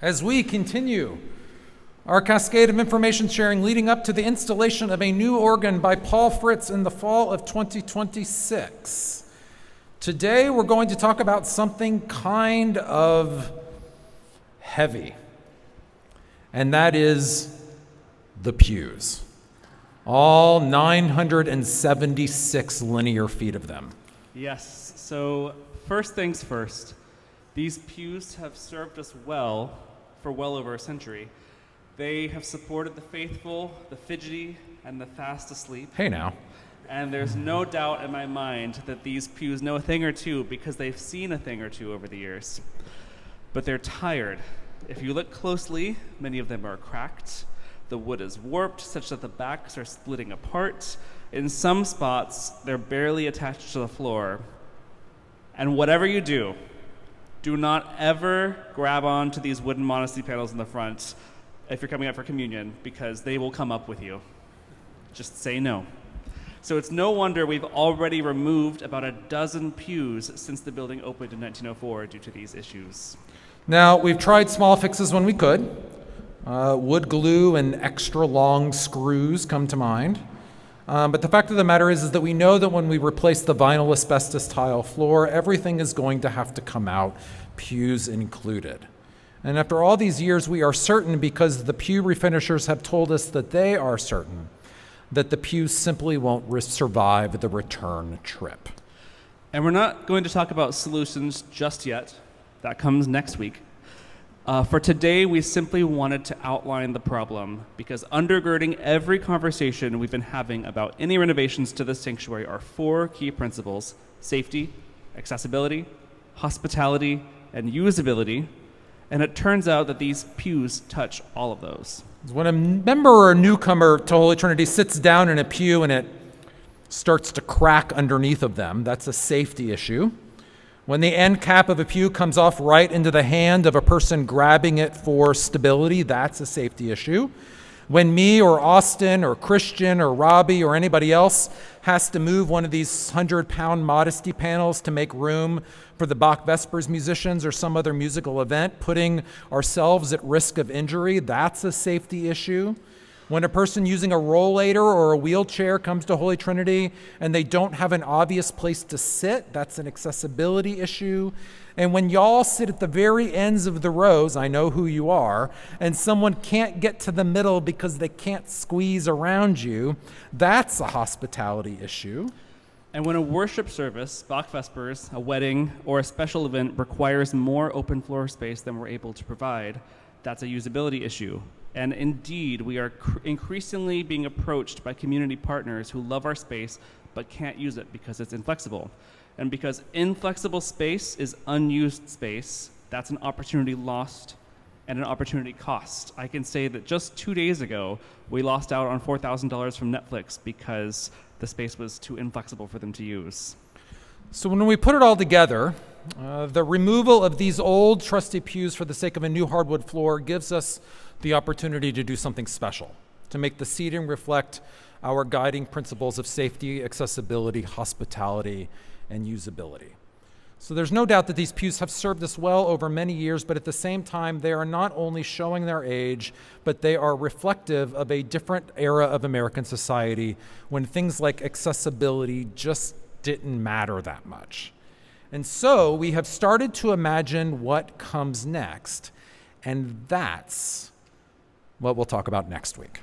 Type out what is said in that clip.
As we continue our cascade of information sharing leading up to the installation of a new organ by Paul Fritz in the fall of 2026. Today we're going to talk about something kind of heavy, and that is the pews. All 976 linear feet of them. Yes, so first things first, these pews have served us well for well over a century. They have supported the faithful, the fidgety, and the fast asleep. Hey now. And there's no doubt in my mind that these pews know a thing or two because they've seen a thing or two over the years. But they're tired. If you look closely, many of them are cracked. The wood is warped such that the backs are splitting apart. In some spots, they're barely attached to the floor. And whatever you do, do not ever grab onto these wooden modesty panels in the front if you're coming up for communion, because they will come up with you. Just say no. So it's no wonder we've already removed about a dozen pews since the building opened in 1904 due to these issues. Now, we've tried small fixes when we could. Wood glue and extra long screws come to mind. But the fact of the matter is that we know that when we replace the vinyl asbestos tile floor, everything is going to have to come out, pews included. And after all these years, we are certain, because the pew refinishers have told us that they are certain, that the pews simply won't survive the return trip. And we're not going to talk about solutions just yet. That comes next week. For today, we simply wanted to outline the problem, because undergirding every conversation we've been having about any renovations to this sanctuary are four key principles: safety, accessibility, hospitality, and usability. And it turns out that these pews touch all of those. When a member or a newcomer to Holy Trinity sits down in a pew and it starts to crack underneath of them, that's a safety issue. When the end cap of a pew comes off right into the hand of a person grabbing it for stability, that's a safety issue. When me or Austin or Christian or Robbie or anybody else has to move one of these 100-pound modesty panels to make room for the Bach Vespers musicians or some other musical event, putting ourselves at risk of injury, that's a safety issue. When a person using a rollator or a wheelchair comes to Holy Trinity and they don't have an obvious place to sit, that's an accessibility issue. And when y'all sit at the very ends of the rows, I know who you are, and someone can't get to the middle because they can't squeeze around you, that's a hospitality issue. And when a worship service, Bach Vespers, a wedding, or a special event requires more open floor space than we're able to provide, that's a usability issue. And indeed, we are increasingly being approached by community partners who love our space but can't use it because it's inflexible. And because inflexible space is unused space, that's an opportunity lost and an opportunity cost. I can say that just 2 days ago, we lost out on $4,000 from Netflix because the space was too inflexible for them to use. So when we put it all together, the removal of these old trusty pews for the sake of a new hardwood floor gives us the opportunity to do something special, to make the seating reflect our guiding principles of safety, accessibility, hospitality, and usability. So there's no doubt that these pews have served us well over many years, but at the same time, they are not only showing their age, but they are reflective of a different era of American society when things like accessibility just didn't matter that much. And so we have started to imagine what comes next, and that's what we'll talk about next week.